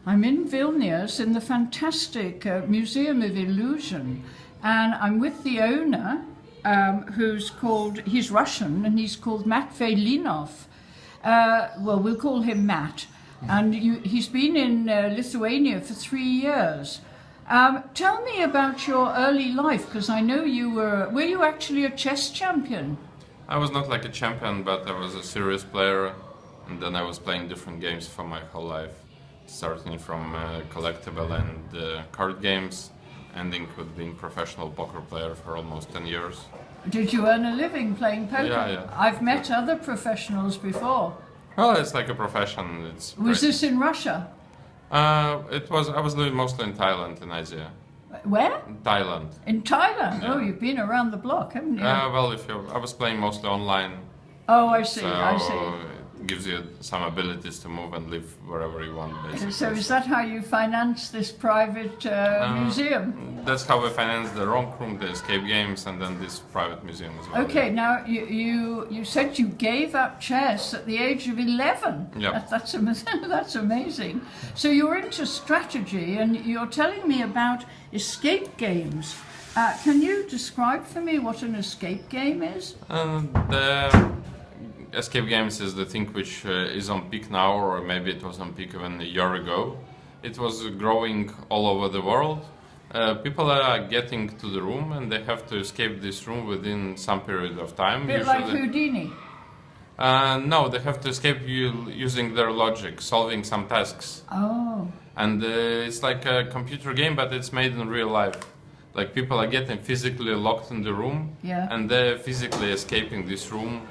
I'm in Vilnius in the fantastic Museum of Illusion, and I'm with the owner, he's Russian, and he's called Matvey Linov. Well, we'll call him Matt. And he's been in Lithuania for 3 years. Tell me about your early life, because I know were you actually a chess champion? I was not like a champion, but I was a serious player, and then I was playing different games for my whole life, starting from collectible and card games, ending with being professional poker player for almost 10 years. Did you earn a living playing poker? Yeah. I've met other professionals before. Well, it's like a profession. Was this in Russia? I was living mostly in Thailand, in Asia. Where? Thailand. In Thailand? Yeah. Oh, you've been around the block, haven't you? Well, I was playing mostly online. Oh, I see, So I see. it gives you some abilities to move and live wherever you want, basically. So is that how you finance this private museum? That's how we finance the Wrongroom, the escape games, and then this private museum as well. Okay, now you said you gave up chess at the age of 11. Yeah. That's amazing. So you're into strategy, and you're telling me about escape games. Can you describe for me what an escape game is? The escape games is the thing which is on peak now, or maybe it was on peak even a year ago. It was growing all over the world. People are getting to the room and they have to escape this room within some period of time. A bit like Houdini. No, they have to escape using their logic, solving some tasks. Oh. And it's like a computer game, but it's made in real life. Like people are getting physically locked in the room, yeah, and they're physically escaping this room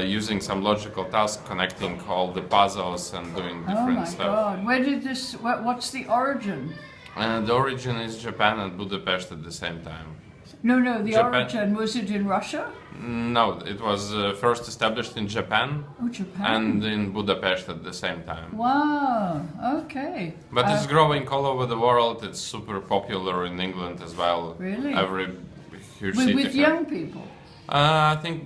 using some logical task, connecting all the puzzles and doing different stuff. Oh my God! Where did this? What's the origin? The origin is Japan and Budapest at the same time. No, the Japan. Origin, was it in Russia? No, it was first established in Japan. Oh, Japan. And in Budapest at the same time. Wow, okay. But it's growing all over the world. It's super popular in England as well. Really? Every huge city. With young people? I think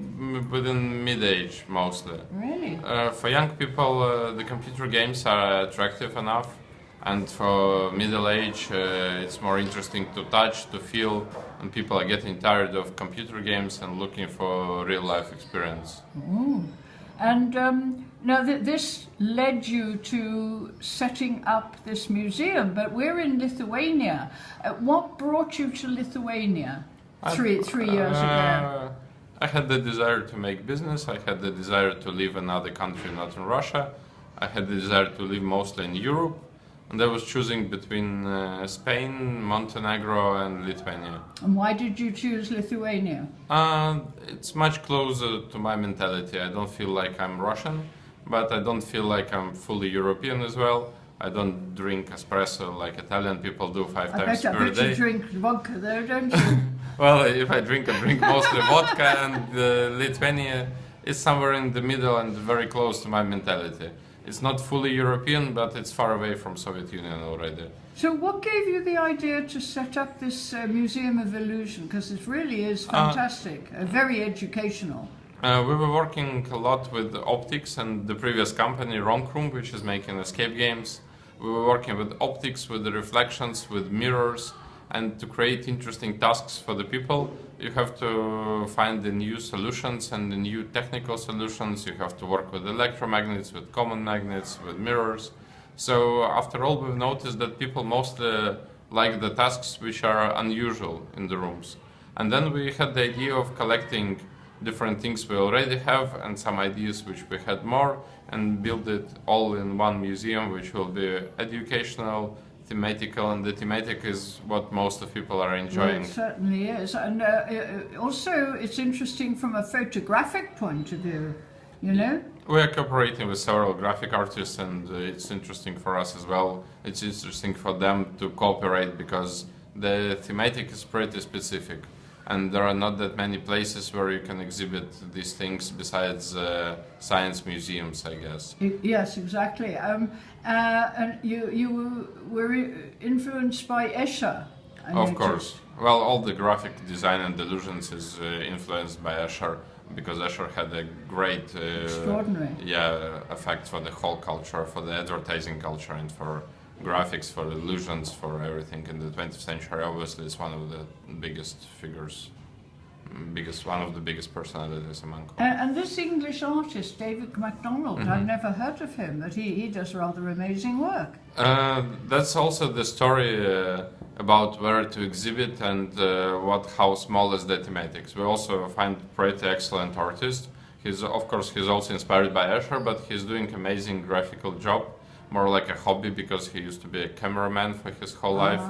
within mid-age mostly. Really? For young people, the computer games are attractive enough. And for middle age, it's more interesting to touch, to feel, and people are getting tired of computer games and looking for real life experience. Ooh. And now this led you to setting up this museum, but we're in Lithuania. What brought you to Lithuania three years ago? I had the desire to make business. I had the desire to live in another country, not in Russia. I had the desire to live mostly in Europe. And I was choosing between Spain, Montenegro and Lithuania. And why did you choose Lithuania? It's much closer to my mentality. I don't feel like I'm Russian, but I don't feel like I'm fully European as well. I don't drink espresso like Italian people do 5 times per day. I bet you drink vodka though, don't you? Well, if I drink mostly vodka, and Lithuania is somewhere in the middle and very close to my mentality. It's not fully European, but it's far away from Soviet Union already. So what gave you the idea to set up this Museum of Illusion? Because it really is fantastic, very educational. We were working a lot with optics and the previous company, Wrongroom, which is making escape games. We were working with optics, with the reflections, with mirrors, and to create interesting tasks for the people, you have to find the new solutions and the new technical solutions. You have to work with electromagnets, with common magnets, with mirrors. So after all, we've noticed that people mostly like the tasks which are unusual in the rooms. And then we had the idea of collecting different things we already have and some ideas which we had more, and build it all in one museum, which will be educational, thematical, and the thematic is what most of people are enjoying. Well, it certainly is. And also it's interesting from a photographic point of view, you know? We are cooperating with several graphic artists, and it's interesting for us as well. It's interesting for them to cooperate because the thematic is pretty specific. And there are not that many places where you can exhibit these things besides science museums, I guess. Yes, exactly. And you were influenced by Escher, I noticed. Of course. Well, all the graphic design and illusions is influenced by Escher, because Escher had a great extraordinary effect for the whole culture, for the advertising culture, and for graphics, for illusions, for everything in the 20th century. Obviously, it's one of the biggest figures, one of the biggest personalities among. And this English artist, David MacDonald, I've never heard of him, but he does rather amazing work. That's also the story about where to exhibit and how small is the thematics. We also find pretty excellent artist. He's also inspired by Escher, but he's doing amazing graphical job, more like a hobby because he used to be a cameraman for his whole life.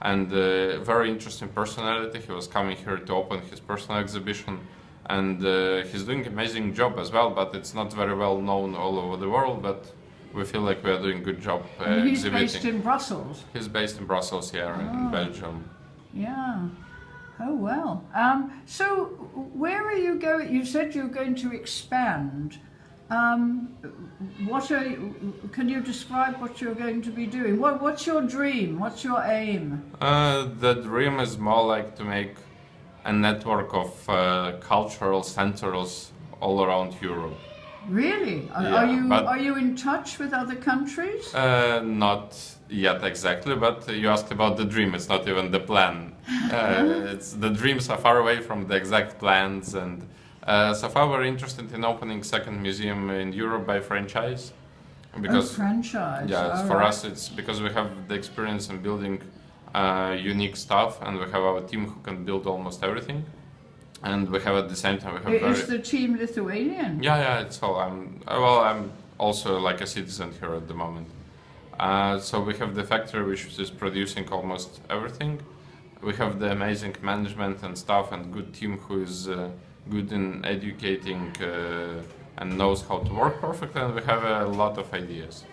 And very interesting personality. He was coming here to open his personal exhibition, and he's doing amazing job as well, but it's not very well known all over the world, but we feel like we are doing a good job he's exhibiting. Based in Brussels? He's based in Brussels, here in Belgium. Yeah. Oh, well. So where are you going? You said you're going to expand. Can you describe what you're going to be doing? What's your dream? What's your aim? The dream is more like to make a network of cultural centers all around Europe. Really? Are you in touch with other countries? Not yet exactly, but you asked about the dream. It's not even the plan. It's the dreams are far away from the exact plans, and so far we're interested in opening second museum in Europe by franchise. Because franchise. Yeah, for us it's because we have the experience in building unique stuff, and we have our team who can build almost everything. And we have at the same time Is the team Lithuanian? Yeah, it's all. I'm also like a citizen here at the moment. So we have the factory which is producing almost everything. We have the amazing management and staff and good team who is good in educating and knows how to work perfectly, and we have a lot of ideas.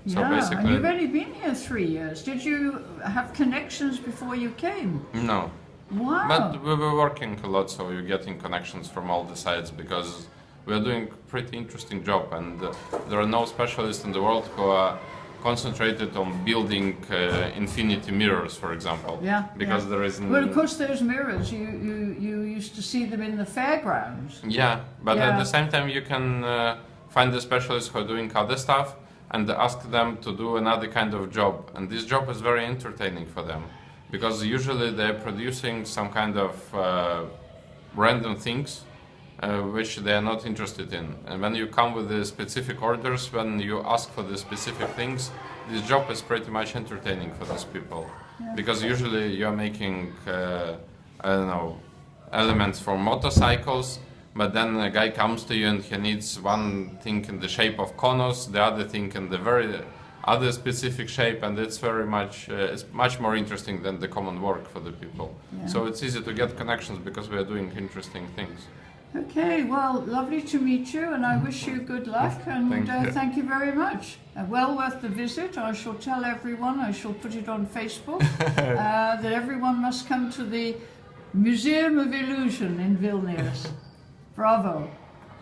So basically, and you've only been here 3 years. Did you have connections before you came? No. Wow. But we were working a lot, so we're getting connections from all the sides because we're doing pretty interesting job, and there are no specialists in the world who are concentrated on building infinity mirrors, for example. Yeah. Because there is. Well, of course, those mirrors you used to see them in the fairgrounds. Yeah, but at the same time, you can find the specialists who are doing other stuff and ask them to do another kind of job, and this job is very entertaining for them. Because usually they're producing some kind of random things which they are not interested in. And when you come with the specific orders, when you ask for the specific things, this job is pretty much entertaining for these people. Yeah. Because usually you're making, I don't know, elements for motorcycles, but then a guy comes to you and he needs one thing in the shape of conos, the other thing in the very other specific shape, and it's very much it's much more interesting than the common work for the people. Yeah. So it's easy to get connections because we are doing interesting things. Okay, well, lovely to meet you, and I wish you good luck, and thank you very much. Well worth the visit. I shall tell everyone, I shall put it on Facebook, that everyone must come to the Museum of Illusion in Vilnius. Bravo.